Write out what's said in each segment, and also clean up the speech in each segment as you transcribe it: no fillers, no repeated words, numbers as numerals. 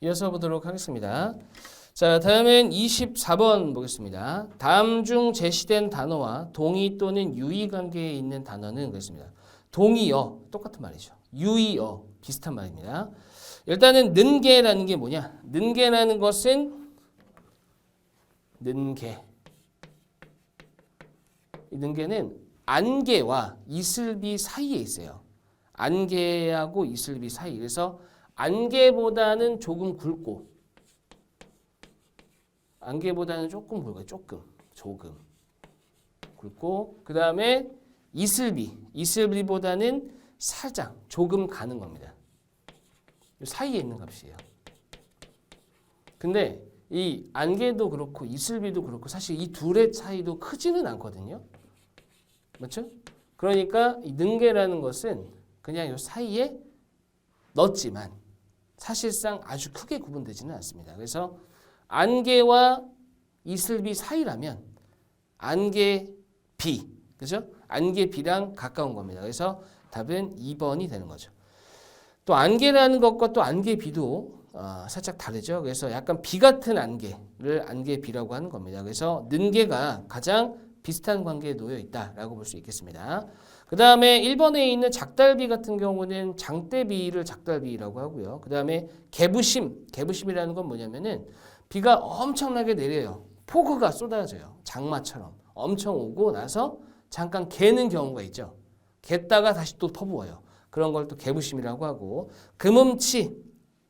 이어서 보도록 하겠습니다. 자, 다음은 24번 보겠습니다. 다음 중 제시된 단어와 동의 또는 유의 관계에 있는 단어는 그렇습니다. 동의어, 똑같은 말이죠. 유의어, 비슷한 말입니다. 일단은 는게라는 게 뭐냐? 는게라는 것은 는게. 이 는게는 안개와 이슬비 사이에 있어요. 안개하고 이슬비 사이. 그래서 안개보다는 조금 굵고 안개보다는 조금 굵어요. 조금 굵고 그 다음에 이슬비보다는 살짝 조금 가는 겁니다. 사이에 있는 값이에요. 근데 이 안개도 그렇고 이슬비도 그렇고 사실 이 둘의 차이도 크지는 않거든요. 맞죠? 그러니까 이 능계라는 것은 그냥 이 사이에 넣었지만 사실상 아주 크게 구분되지는 않습니다. 그래서 안개와 이슬비 사이라면 안개비, 그죠? 안개비랑 가까운 겁니다. 그래서 답은 2번이 되는 거죠. 또 안개라는 것과 또 안개비도 살짝 다르죠. 그래서 약간 비 같은 안개를 안개비라고 하는 겁니다. 그래서 는개가 가장 비슷한 관계에 놓여 있다라고 볼 수 있겠습니다. 그 다음에 1번에 있는 작달비 같은 경우는 장대비를 작달비라고 하고요. 그 다음에 개부심이라는 건 뭐냐면은 비가 엄청나게 내려요. 폭우가 쏟아져요. 장마처럼 엄청 오고 나서 잠깐 개는 경우가 있죠. 갰다가 다시 또 퍼부어요. 그런 걸 또 개부심이라고 하고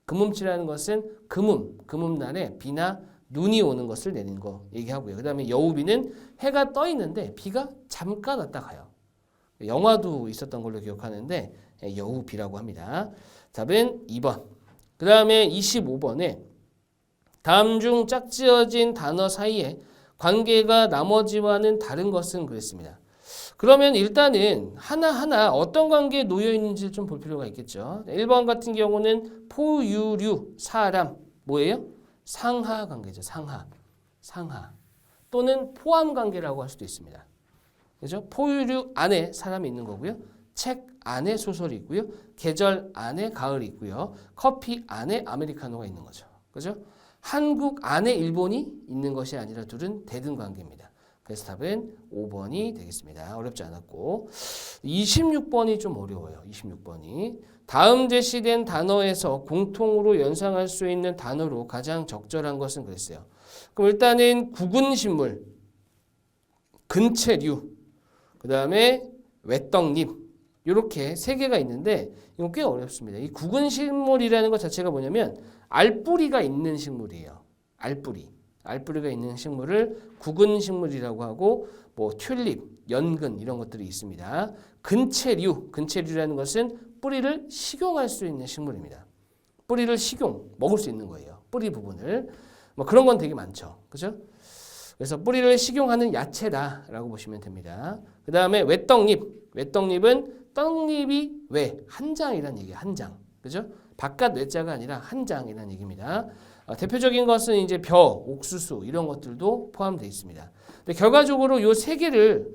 금음치라는 것은 금음날에 비나 눈이 오는 것을 내리는 거 얘기하고요. 그 다음에 여우비는 해가 떠 있는데 비가 잠깐 왔다 가요. 영화도 있었던 걸로 기억하는데 여우비라고 합니다. 답은 2번. 그 다음에 25번에 다음 중 짝지어진 단어 사이에 관계가 나머지와는 다른 것은 그랬습니다. 그러면 일단은 하나하나 어떤 관계에 놓여 있는지 좀 볼 필요가 있겠죠. 1번 같은 경우는 포유류 사람 뭐예요? 상하 관계죠. 상하 또는 포함 관계라고 할 수도 있습니다. 그죠? 포유류 안에 사람이 있는 거고요. 책 안에 소설이 있고요. 계절 안에 가을이 있고요. 커피 안에 아메리카노가 있는 거죠. 그죠? 한국 안에 일본이 있는 것이 아니라 둘은 대등 관계입니다. 그래서 답은 5번이 되겠습니다. 어렵지 않았고 26번이 좀 어려워요. 26번이 다음 제시된 단어에서 공통으로 연상할 수 있는 단어로 가장 적절한 것은 그랬어요. 그럼 일단은 구근식물, 근체류, 그 다음에 외떡잎 이렇게 세 개가 있는데 이건 꽤 어렵습니다. 이 구근식물이라는 것 자체가 뭐냐면 알뿌리가 있는 식물이에요. 알뿌리가 있는 식물을 구근식물이라고 하고 뭐 튤립, 연근 이런 것들이 있습니다. 근체류라는 것은 뿌리를 식용할 수 있는 식물입니다. 뿌리를 먹을 수 있는 거예요. 뿌리 부분을. 뭐 그런 건 되게 많죠. 그죠? 그래서 뿌리를 식용하는 야채다라고 보시면 됩니다. 그 다음에 외떡잎은 떡잎이 한 장이라는 얘기예요. 한 장. 그죠? 바깥 외자가 아니라 한 장이라는 얘기입니다. 대표적인 것은 이제 벼, 옥수수 이런 것들도 포함되어 있습니다. 근데 결과적으로 이 세 개를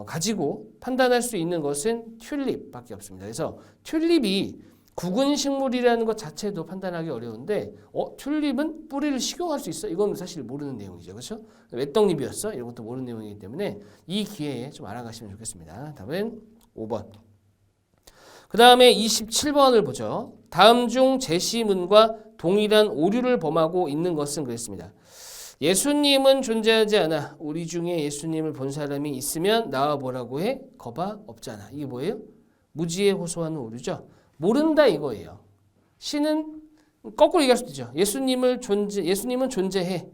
가지고 판단할 수 있는 것은 튤립밖에 없습니다. 그래서 튤립이 구근식물이라는 것 자체도 판단하기 어려운데 튤립은 뿌리를 식용할 수 있어? 이건 사실 모르는 내용이죠. 그렇죠? 외떡잎이었어? 이런 것도 모르는 내용이기 때문에 이 기회에 좀 알아가시면 좋겠습니다. 답은 5번. 그 다음에 27번을 보죠. 다음 중 제시문과 동일한 오류를 범하고 있는 것은 그랬습니다. 예수님은 존재하지 않아. 우리 중에 예수님을 본 사람이 있으면 나와보라고 해. 거봐 없잖아. 이게 뭐예요? 무지에 호소하는 오류죠. 모른다 이거예요. 시는 거꾸로 얘기할 수도 있죠. 예수님은 존재해.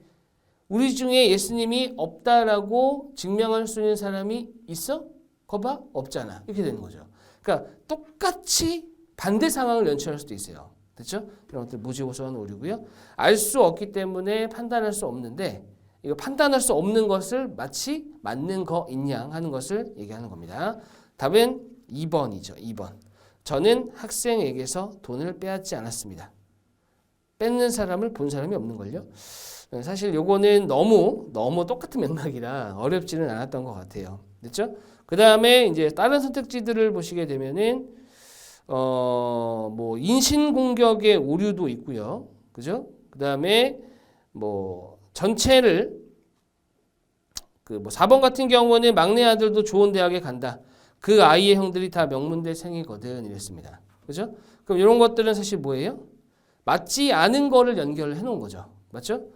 우리 중에 예수님이 없다라고 증명할 수 있는 사람이 있어? 거봐 없잖아. 이렇게 되는 거죠. 그러니까 똑같이 반대 상황을 연출할 수도 있어요. 됐죠? 이런 것들 무지호소한 오류고요. 알 수 없기 때문에 판단할 수 없는데 이거 판단할 수 없는 것을 마치 맞는 거인 양 하는 것을 얘기하는 겁니다. 답은 2번이죠. 2번. 저는 학생에게서 돈을 빼앗지 않았습니다. 뺏는 사람을 본 사람이 없는걸요. 사실 요거는 너무 똑같은 맥락이라 어렵지는 않았던 것 같아요. 됐죠? 그 다음에 이제 다른 선택지들을 보시게 되면은 뭐 인신공격의 오류도 있고요. 그죠? 그다음에 뭐 전체를 그 뭐 4번 같은 경우는 막내 아들도 좋은 대학에 간다. 그 아이의 형들이 다 명문대생이거든 이랬습니다. 그죠? 그럼 이런 것들은 사실 뭐예요? 맞지 않은 거를 연결을 해놓은 거죠. 맞죠?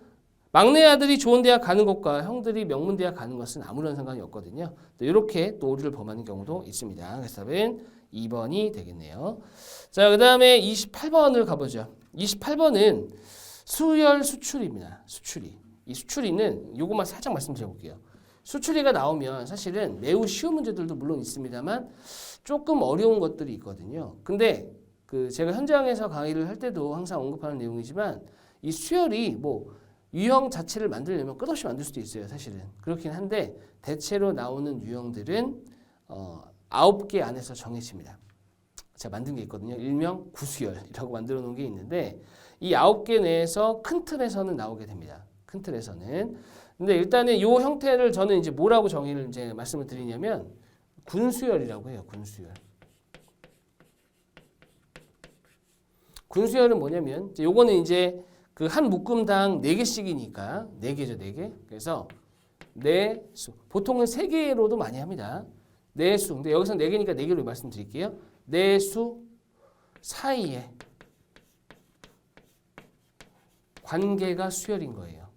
막내 아들이 좋은 대학 가는 것과 형들이 명문 대학 가는 것은 아무런 상관이 없거든요. 이렇게 또 오류를 범하는 경우도 있습니다. 그래서 답은 2번이 되겠네요. 자, 그 다음에 28번을 가보죠. 28번은 수열 수출입니다. 수출이. 이 수출이는 요것만 살짝 말씀드려볼게요. 수출이가 나오면 사실은 매우 쉬운 문제들도 물론 있습니다만 조금 어려운 것들이 있거든요. 근데 그 제가 현장에서 강의를 할 때도 항상 언급하는 내용이지만 이 수열이 뭐 유형 자체를 만들려면 끝없이 만들 수도 있어요. 사실은 그렇긴 한데 대체로 나오는 유형들은 9개 안에서 정해집니다. 제가 만든 게 있거든요. 일명 구수열이라고 만들어 놓은 게 있는데 이 9개 내에서 큰 틀에서는 나오게 됩니다. 큰 틀에서는. 근데 일단은 이 형태를 저는 이제 뭐라고 정의를 이제 말씀을 드리냐면 군수열이라고 해요. 군수열. 군수열은 뭐냐면 요거는 이제 그 한 묶음당 4개씩이니까 4개죠, 4개. 그래서 내수. 보통은 3개로도 많이 합니다. 내수. 근데 여기서 4개니까 4개로 말씀드릴게요. 내수 사이에 관계가 수열인 거예요.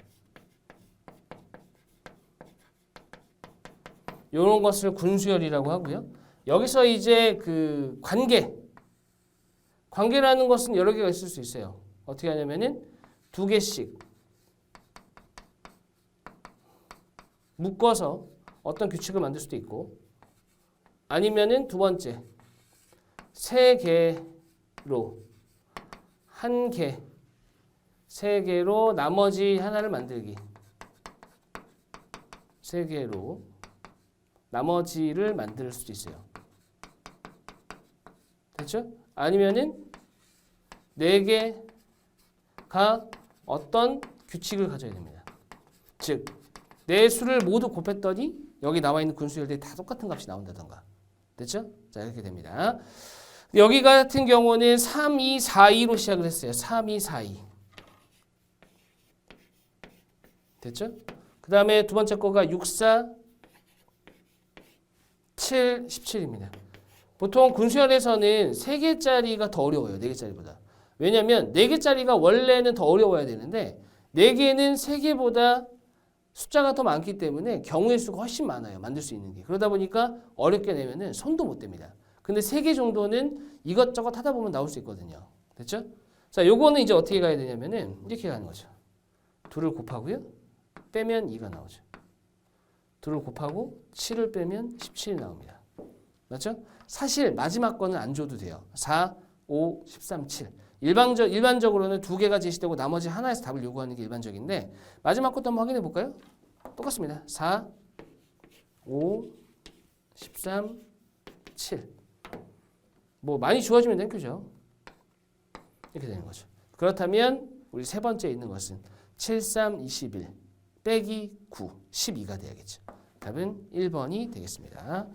이런 것을 군수열이라고 하고요. 여기서 이제 그 관계라는 것은 여러 개가 있을 수 있어요. 어떻게 하냐면은 2개씩 묶어서 어떤 규칙을 만들 수도 있고 아니면은 두 번째 3개로 1개 3개로 나머지 하나를 만들기 3개로 나머지를 만들 수도 있어요. 됐죠? 아니면은 4개가 어떤 규칙을 가져야 됩니다. 즉, 내 수를 모두 곱했더니 여기 나와 있는 군수열들이 다 똑같은 값이 나온다던가. 됐죠? 자, 이렇게 됩니다. 여기 같은 경우는 3, 2, 4, 2로 시작을 했어요. 3, 2, 4, 2. 됐죠? 그 다음에 두 번째 거가 6, 4, 7, 17입니다. 보통 군수열에서는 3개짜리가 더 어려워요. 4개짜리보다. 왜냐하면 4개짜리가 원래는 더 어려워야 되는데 4개는 3개보다 숫자가 더 많기 때문에 경우의 수가 훨씬 많아요. 만들 수 있는 게. 그러다 보니까 어렵게 내면은 손도 못 댑니다. 근데 3개 정도는 이것저것 하다 보면 나올 수 있거든요. 됐죠? 자, 요거는 이제 어떻게 가야 되냐면은 이렇게 가는 거죠. 2를 곱하고요. 빼면 2가 나오죠. 2를 곱하고 7을 빼면 17이 나옵니다. 맞죠? 사실 마지막 거는 안 줘도 돼요. 4, 5, 13, 7. 일반적으로는 2개가 제시되고 나머지 하나에서 답을 요구하는 게 일반적인데 마지막 것도 한번 확인해 볼까요? 똑같습니다. 4, 5, 13, 7. 뭐 많이 주어지면 땡큐죠. 이렇게 되는 거죠. 그렇다면 우리 세 번째 있는 것은 7, 3, 21 빼기 9, 12가 돼야겠죠. 답은 1번이 되겠습니다.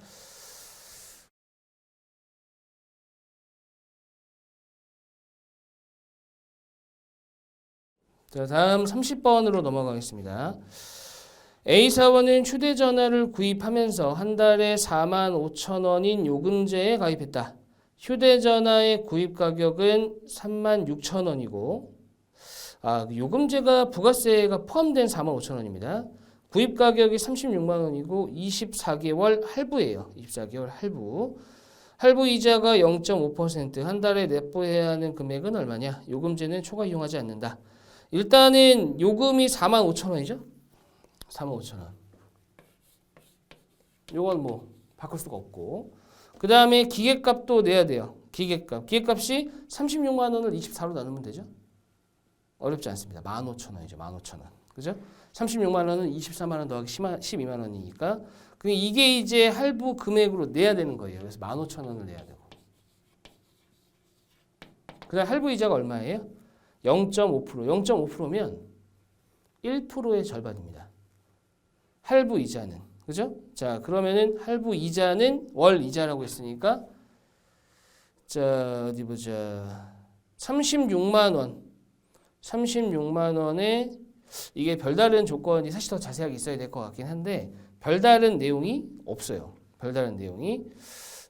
자, 다음 30번으로 넘어가겠습니다. A사원은 휴대전화를 구입하면서 한 달에 45,000원인 요금제에 가입했다. 휴대전화의 구입 가격은 36,000원이고 요금제가 부가세가 포함된 45,000원입니다. 구입 가격이 36만 원이고 24개월 할부예요. 24개월 할부. 할부 이자가 0.5%, 한 달에 납부해야 하는 금액은 얼마냐? 요금제는 초과 이용하지 않는다. 일단은 요금이 45,000원이죠? 45,000원. 요건 뭐 바꿀 수가 없고. 그 다음에 기계값도 내야 돼요. 기계값. 기계값이 36만 원을 24로 나누면 되죠? 어렵지 않습니다. 15,000원이죠. 15,000원. 그죠? 36만 원은 24만 원 더하기 12만 원이니까 이게 이제 할부 금액으로 내야 되는 거예요. 그래서 15,000원을 내야 되고. 그 다음 할부 이자가 얼마예요? 0.5%. 0.5%면 1%의 절반입니다. 할부 이자는. 그죠? 자, 그러면은 할부 이자는 월 이자라고 했으니까 자, 어디 보자. 36만 원 36만 원에 이게 별다른 조건이 사실 더 자세하게 있어야 될 것 같긴 한데 별다른 내용이 없어요. 별다른 내용이.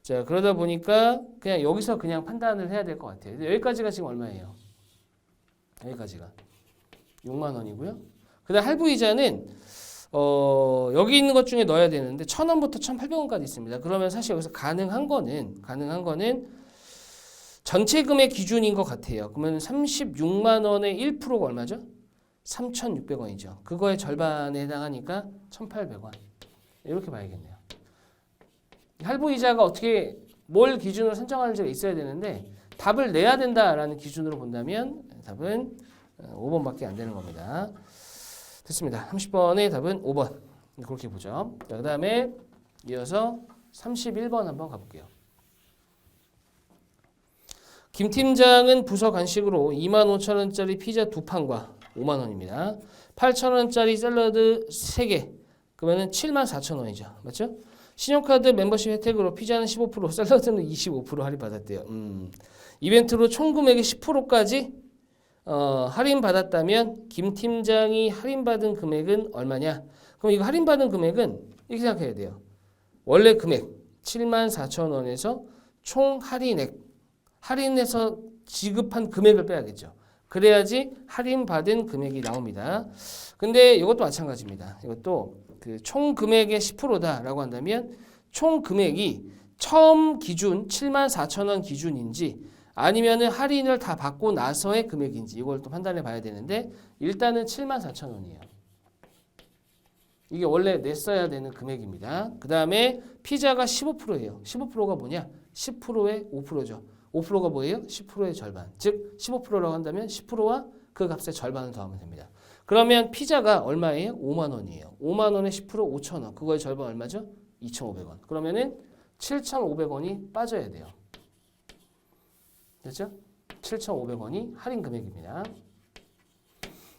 자, 그러다 보니까 그냥 여기서 그냥 판단을 해야 될 것 같아요. 여기까지가 지금 얼마예요? 여기까지가 6만 원이고요. 그다음 할부이자는 여기 있는 것 중에 넣어야 되는데 1,000원부터 1,800원까지 있습니다. 그러면 사실 여기서 가능한 거는 전체 금액 기준인 것 같아요. 그러면 36만 원의 1%가 얼마죠? 3,600원이죠. 그거의 절반에 해당하니까 1,800원. 이렇게 봐야겠네요. 할부이자가 어떻게 뭘 기준으로 선정하는지가 있어야 되는데 답을 내야 된다라는 기준으로 본다면 답은 5번밖에 안 되는 겁니다. 됐습니다. 30번의 답은 5번. 그렇게 보죠. 그 다음에 이어서 31번 한번 가볼게요. 김 팀장은 부서 간식으로 25,000원짜리 피자 2판과 5만 원입니다. 8,000원짜리 샐러드 3개. 그러면 74,000원이죠. 맞죠? 신용카드 멤버십 혜택으로 피자는 15%, 샐러드는 25% 할인받았대요. 이벤트로 총 금액의 10%까지 할인받았다면 김 팀장이 할인받은 금액은 얼마냐? 그럼 이거 할인받은 금액은 이렇게 생각해야 돼요. 원래 금액 74,000원에서 총 할인해서 지급한 금액을 빼야겠죠. 그래야지 할인받은 금액이 나옵니다. 근데 이것도 마찬가지입니다. 이것도 그 총 금액의 10%다라고 한다면 총 금액이 처음 기준 74,000원 기준인지 아니면은 할인을 다 받고 나서의 금액인지 이걸 또 판단해 봐야 되는데 일단은 74,000원이에요. 이게 원래 냈어야 되는 금액입니다. 그 다음에 피자가 15%예요. 15%가 뭐냐? 10%의 5%죠. 5%가 뭐예요? 10%의 절반. 즉 15%라고 한다면 10%와 그 값의 절반을 더하면 됩니다. 그러면 피자가 얼마예요? 5만 원이에요. 5만 원에 10% 5,000원. 그거의 절반 얼마죠? 2,500원. 그러면은 7,500원이 빠져야 돼요. 됐죠? 7,500원이 할인 금액입니다.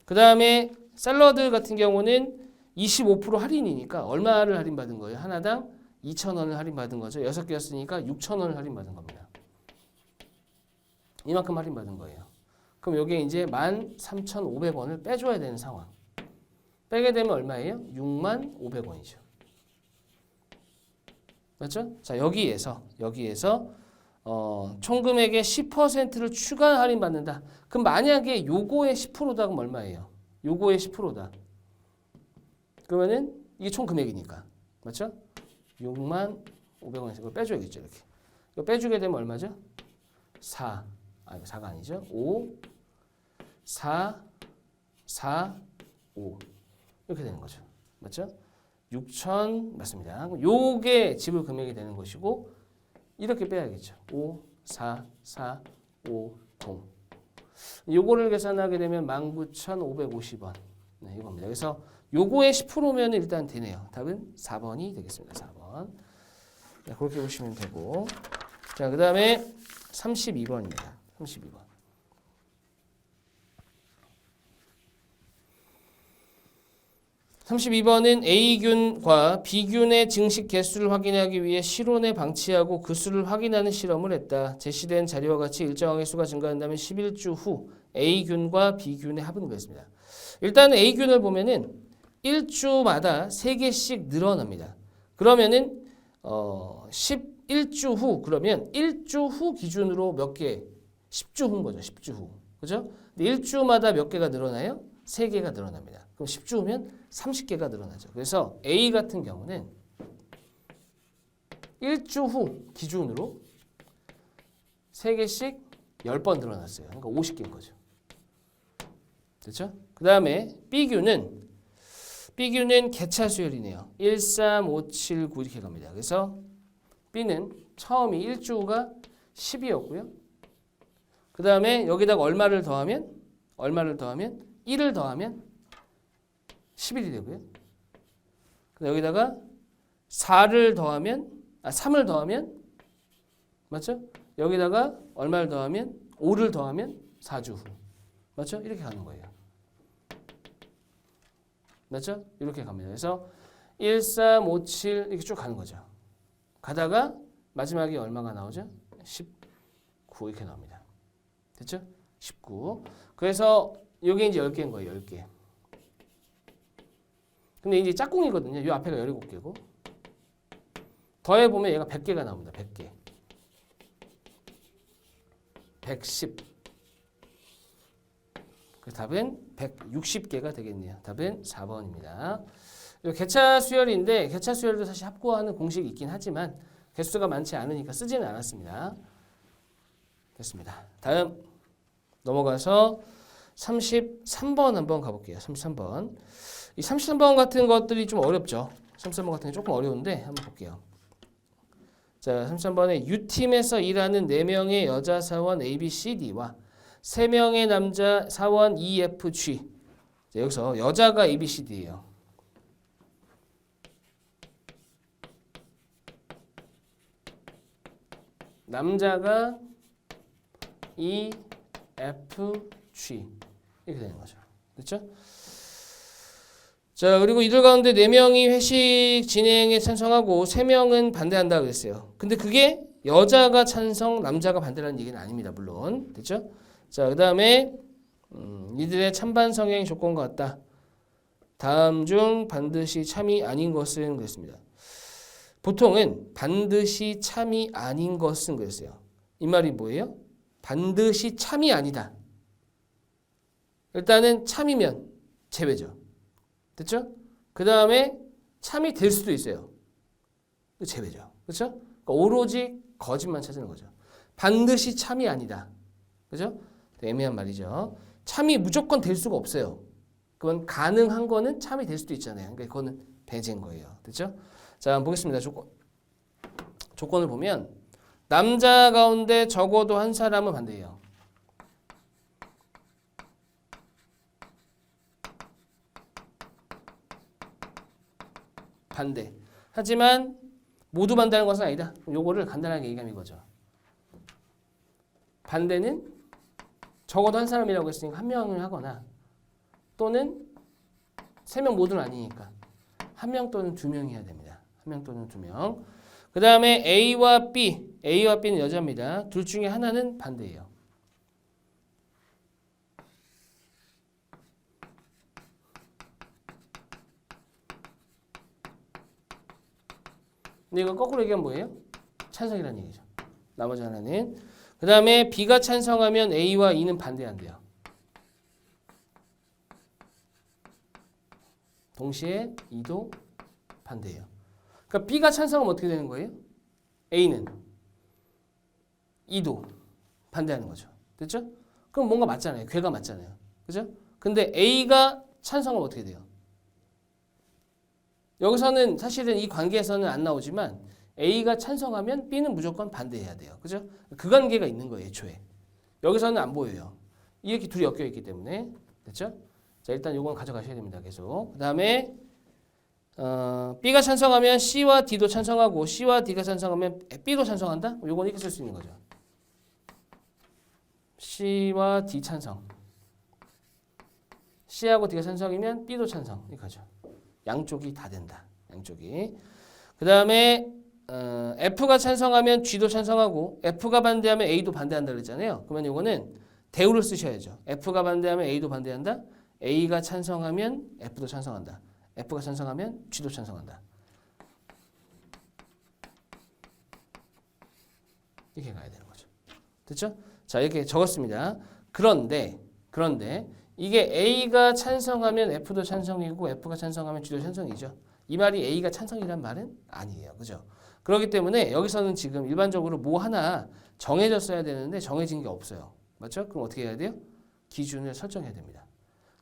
그 다음에 샐러드 같은 경우는 25% 할인이니까 얼마를 할인받은 거예요? 하나당 2,000원을 할인받은 거죠. 6개였으니까 6,000원을 할인받은 겁니다. 이만큼 할인받은 거예요. 그럼 여기에 이제 13,500원을 빼줘야 되는 상황. 빼게 되면 얼마예요? 65,000원이죠. 맞죠? 자, 여기에서 총 금액의 10%를 추가 할인받는다. 그럼 만약에 요거의 10%다 그럼 얼마예요? 요거의 10%다. 그러면은 이게 총 금액이니까. 맞죠? 65,000원에서 이거 빼줘야겠죠, 이렇게. 이거 빼주게 되면 얼마죠? 4. 이거 4가 아니죠. 5, 4, 4, 5. 이렇게 되는 거죠. 맞죠? 6,000 맞습니다. 요게 지불 금액이 되는 것이고 이렇게 빼야겠죠. 5, 4, 4, 5, 0. 요거를 계산하게 되면 19,550원. 네, 이겁니다. 그래서 요거의 10%면 일단 되네요. 답은 4번이 되겠습니다. 4번. 자, 그렇게 보시면 되고. 자, 그 다음에 32번입니다. 32번. (32번은) A균과 B균의 증식 개수를 확인하기 위해 실온에 방치하고 그 수를 확인하는 실험을 했다. 제시된 자료와 같이 일정하게 수가 증가한다면 11주 후 A균과 B균의 합은 구했습니다. 일단 A균을 보면은 1주마다 3개씩 늘어납니다. 그러면은 11주 후 그러면 1주 후 기준으로 몇 개? 10주 후인 거죠. 10주 후. 그죠? 1주마다 몇 개가 늘어나요? 3개가 늘어납니다. 그럼 10주 후면 30개가 늘어나죠. 그래서 A 같은 경우는 1주 후 기준으로 3개씩 10번 늘어났어요. 그러니까 50개인 거죠. 됐죠? 그 다음에 B균은 개차 수열이네요. 1, 3, 5, 7, 9 이렇게 갑니다. 그래서 B는 처음이 1주가 10이었고요. 그 다음에 여기다가 얼마를 더하면 1을 더하면 11이 되고요. 여기다가 3을 더하면 맞죠? 여기다가 얼마를 더하면 5를 더하면 4주 후. 맞죠? 이렇게 가는 거예요. 맞죠? 이렇게 갑니다. 그래서 1, 3, 5, 7 이렇게 쭉 가는 거죠. 가다가 마지막에 얼마가 나오죠? 19 이렇게 나옵니다. 됐죠? 19. 그래서 요게 이제 10개인 거예요. 10개. 근데 이제 짝꿍이거든요. 요 앞에가 17개고. 더해보면 얘가 100개가 나옵니다. 100개. 110. 그 답은 160개가 되겠네요. 답은 4번입니다. 개차 수열인데 개차 수열도 사실 합구하는 공식이 있긴 하지만 개수가 많지 않으니까 쓰지는 않았습니다. 됐습니다. 다음 넘어가서 33번 한번 가볼게요. 33번. 이 33번 같은 것들이 좀 어렵죠. 33번 같은 게 조금 어려운데 한번 볼게요. 자, 33번에 U팀에서 일하는 4명의 여자 사원 A, B, C, D와 3명의 남자 사원 E, F, G. 자, 여기서 여자가 A, B, C, D예요. 남자가 E, F, G 이렇게 되는 거죠. 그렇죠? 자, 그리고 이들 가운데 4명이 회식 진행에 찬성하고 3명은 반대한다 그랬어요. 근데 그게 여자가 찬성, 남자가 반대라는 얘기는 아닙니다. 물론. 됐죠? 자, 그다음에 이들의 찬반 성향이 조건과 같다. 다음 중 반드시 참이 아닌 것은 그랬습니다. 보통은 반드시 참이 아닌 것은 그랬어요. 이 말이 뭐예요? 반드시 참이 아니다. 일단은 참이면 제외죠. 됐죠? 그 다음에 참이 될 수도 있어요. 제외죠. 그렇죠? 그러니까 오로지 거짓만 찾는 거죠. 반드시 참이 아니다. 그죠? 애매한 말이죠. 참이 무조건 될 수가 없어요. 그건 가능한 거는 참이 될 수도 있잖아요. 그러니까 그거는 배제인 거예요. 됐죠? 자, 한번 보겠습니다. 조건을 보면 남자 가운데 적어도 한 사람은 반대해요. 반대. 하지만 모두 반대하는 것은 아니다. 요거를 간단하게 얘기하면 이거죠. 반대는 적어도 한 사람이라고 했으니까 한 명을 하거나 또는 3명 모두는 아니니까 1명 또는 2명이 해야 됩니다. 1명 또는 2명. 그 다음에 A와 B. A와 B는 여자입니다. 둘 중에 하나는 반대예요. 근데 이거 거꾸로 얘기하면 뭐예요? 찬성이라는 얘기죠. 나머지 하나는. 그 다음에 B가 찬성하면 A와 E는 반대한대요. 동시에 E도 반대예요. 그러니까 B가 찬성하면 어떻게 되는 거예요? A는 E도 반대하는 거죠. 됐죠? 그럼 뭔가 맞잖아요. 괴가 맞잖아요. 그죠? 근데 A가 찬성하면 어떻게 돼요? 여기서는 사실은 이 관계에서는 안 나오지만 A가 찬성하면 B는 무조건 반대해야 돼요. 그죠? 그 관계가 있는 거예요, 애초에. 여기서는 안 보여요. 이렇게 둘이 엮여 있기 때문에. 됐죠? 자, 일단 요건 가져가셔야 됩니다. 계속. 그 다음에 B가 찬성하면 C와 D도 찬성하고 C와 D가 찬성하면 B도 찬성한다? 요건 이렇게 쓸 수 있는 거죠. C와 D 찬성. C하고 D가 찬성이면 B도 찬성. 이렇게 하죠. 양쪽이 다 된다. 양쪽이. 그 다음에 F가 찬성하면 G도 찬성하고 F가 반대하면 A도 반대한다 그랬잖아요. 그러면 이거는 대우를 쓰셔야죠. F가 반대하면 A도 반대한다. A가 찬성하면 F도 찬성한다. F가 찬성하면 G도 찬성한다. 이렇게 가야 되는 거죠. 됐죠? 자, 이렇게 적었습니다. 그런데 이게 A가 찬성하면 F도 찬성이고 F가 찬성하면 G도 찬성이죠. 이 말이 A가 찬성이란 말은 아니에요. 그죠? 그렇기 때문에 여기서는 지금 일반적으로 뭐 하나 정해졌어야 되는데 정해진 게 없어요. 맞죠? 그럼 어떻게 해야 돼요? 기준을 설정해야 됩니다.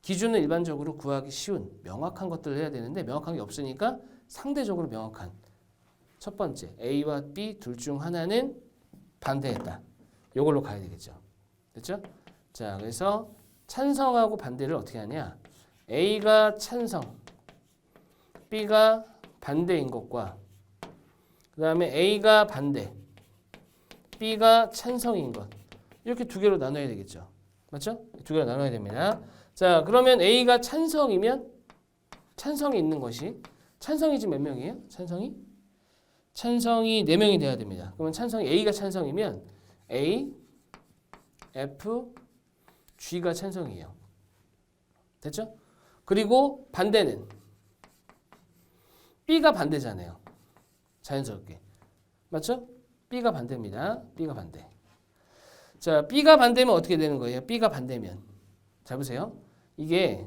기준은 일반적으로 구하기 쉬운 명확한 것들을 해야 되는데 명확한 게 없으니까 상대적으로 명확한 첫 번째 A와 B 둘 중 하나는 반대했다. 이걸로 가야 되겠죠. 됐죠? 자, 그래서 찬성하고 반대를 어떻게 하냐? A가 찬성, B가 반대인 것과 그 다음에 A가 반대, B가 찬성인 것 이렇게 두 개로 나눠야 되겠죠. 맞죠? 두 개로 나눠야 됩니다. 자, 그러면 A가 찬성이면 찬성이 있는 것이 찬성이 지금 몇 명이에요? 찬성이 4명이 돼야 됩니다. 그러면 찬성이 A가 찬성이면 A, F, G가 찬성이에요. 됐죠? 그리고 반대는 B가 반대잖아요. 자연스럽게. 맞죠? B가 반대입니다. B가 반대. 자, B가 반대면 어떻게 되는 거예요? B가 반대면. 자, 보세요. 이게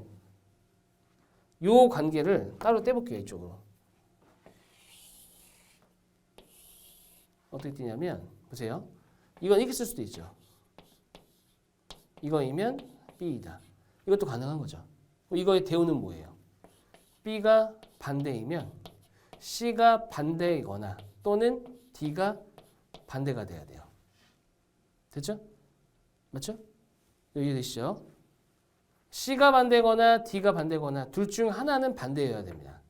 요 관계를 따로 떼볼게요. 이쪽으로. 어떻게 떼냐면 보세요. 이건 이렇게 쓸 수도 있죠. 이거이면 B이다. 이것도 가능한 거죠. 이거의 대우는 뭐예요? B가 반대이면 C가 반대이거나 또는 D가 반대가 돼야 돼요. 됐죠? 맞죠? 여기 되시죠? C가 반대거나 D가 반대거나 둘 중 하나는 반대여야 됩니다.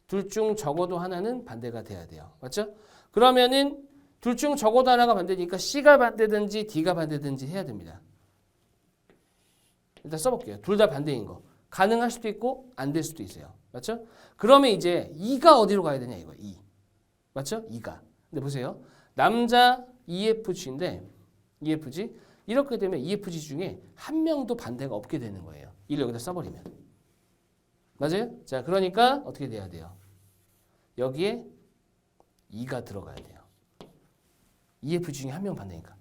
둘 중 적어도 하나는 반대가 돼야 돼요. 맞죠? 그러면은 둘 중 적어도 하나가 반대니까 C가 반대든지 D가 반대든지 해야 됩니다. 일단 써볼게요. 둘 다 반대인 거. 가능할 수도 있고 안 될 수도 있어요. 맞죠? 그러면 이제 2가 어디로 가야 되냐 이거 2. 맞죠? 2가. 근데 보세요. 남자 EFG인데 EFG 이렇게 되면 EFG 중에 한 명도 반대가 없게 되는 거예요. 1을 여기다 써버리면. 맞아요? 자, 그러니까 어떻게 돼야 돼요? 여기에 2가 들어가야 돼요. EFG 중에 한 명 반대니까.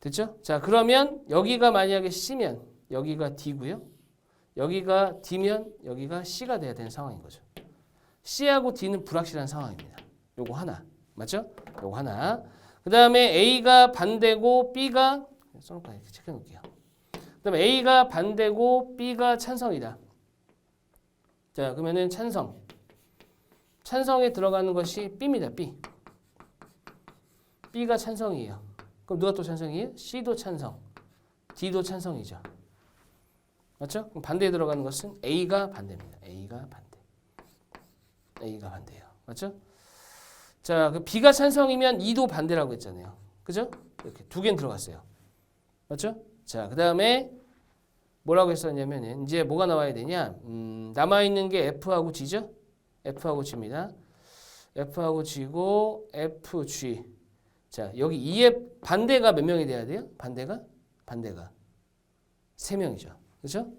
됐죠? 자, 그러면 여기가 만약에 C면 여기가 D고요. 여기가 D면 여기가 C가 돼야 되는 상황인 거죠. C하고 D는 불확실한 상황입니다. 요거 하나. 맞죠? 요거 하나. 그 다음에 A가 반대고 B가 써놓을까 이렇게 체크해놓을게요. 그 다음에 A가 반대고 B가 찬성이다. 자, 그러면은 찬성. 찬성에 들어가는 것이 B입니다. B. B가 찬성이에요. 그럼 누가 또 찬성이에요? C도 찬성. D도 찬성이죠. 맞죠? 그럼 반대에 들어가는 것은 A가 반대입니다. A가 반대. A가 반대예요. 맞죠? 자, 그 B가 찬성이면 E도 반대라고 했잖아요. 그죠? 이렇게 두 개는 들어갔어요. 맞죠? 자, 그 다음에 뭐라고 했었냐면 이제 뭐가 나와야 되냐? 남아있는 게 F하고 G죠? F하고 G입니다. F하고 G고 FG. 자, 여기 E의 반대가 몇 명이 돼야 돼요? 반대가 3명이죠. 그렇죠?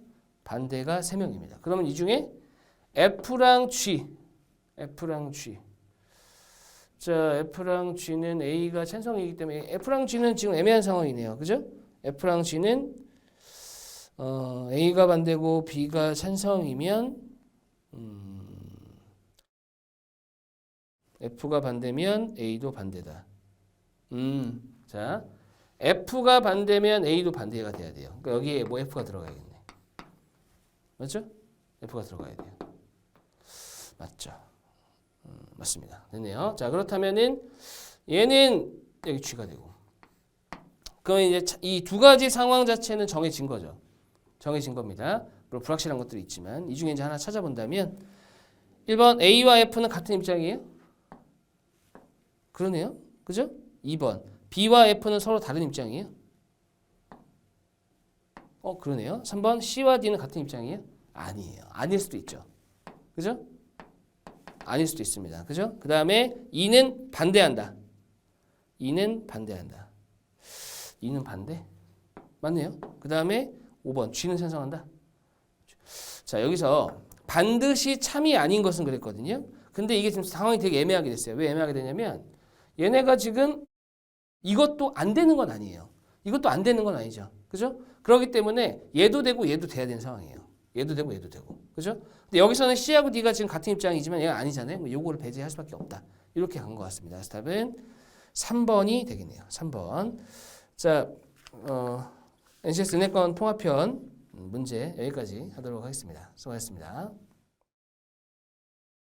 반대가 3명입니다. 그러면 이 중에 F랑 G. 자, F랑 G는 A가 찬성이기 때문에 F랑 G는 지금 애매한 상황이네요. 그죠? F랑 G는 A가 반대고 B가 찬성이면 F가 반대면 A도 반대다. 자, F가 반대면 A도 반대가 돼야 돼요. 그러니까 여기에 뭐 F가 들어가야겠네. 맞죠? F가 들어가야 돼요. 맞죠? 맞습니다. 됐네요. 자, 그렇다면은 얘는 여기 G가 되고. 그럼 이제 이 두 가지 상황 자체는 정해진 거죠. 정해진 겁니다. 물론 불확실한 것들이 있지만 이 중에 이제 하나 찾아본다면 1번 A와 F는 같은 입장이에요? 그러네요. 그죠? 2번 B와 F는 서로 다른 입장이에요? 그러네요. 3번 C와 D는 같은 입장이에요? 아니에요. 아닐 수도 있죠. 그죠? 아닐 수도 있습니다. 그죠? 그 다음에 2는 반대한다. 2는 반대한다. 2는 반대? 맞네요. 그 다음에 5번 G는 찬성한다. 자, 여기서 반드시 참이 아닌 것은 그랬거든요. 근데 이게 지금 상황이 되게 애매하게 됐어요. 왜 애매하게 되냐면 얘네가 지금 이것도 안 되는 건 아니에요. 이것도 안 되는 건 아니죠. 그죠? 그렇기 때문에 얘도 되고 얘도 돼야 되는 상황이에요. 얘도 되고 얘도 되고. 그죠? 근데 여기서는 C하고 D가 지금 같은 입장이지만 얘가 아니잖아요. 요거를 배제할 수밖에 없다. 이렇게 간 것 같습니다. 그래서 답은 3번이 되겠네요. 3번. 자, NCS 은행권 통합편 문제 여기까지 하도록 하겠습니다. 수고하셨습니다.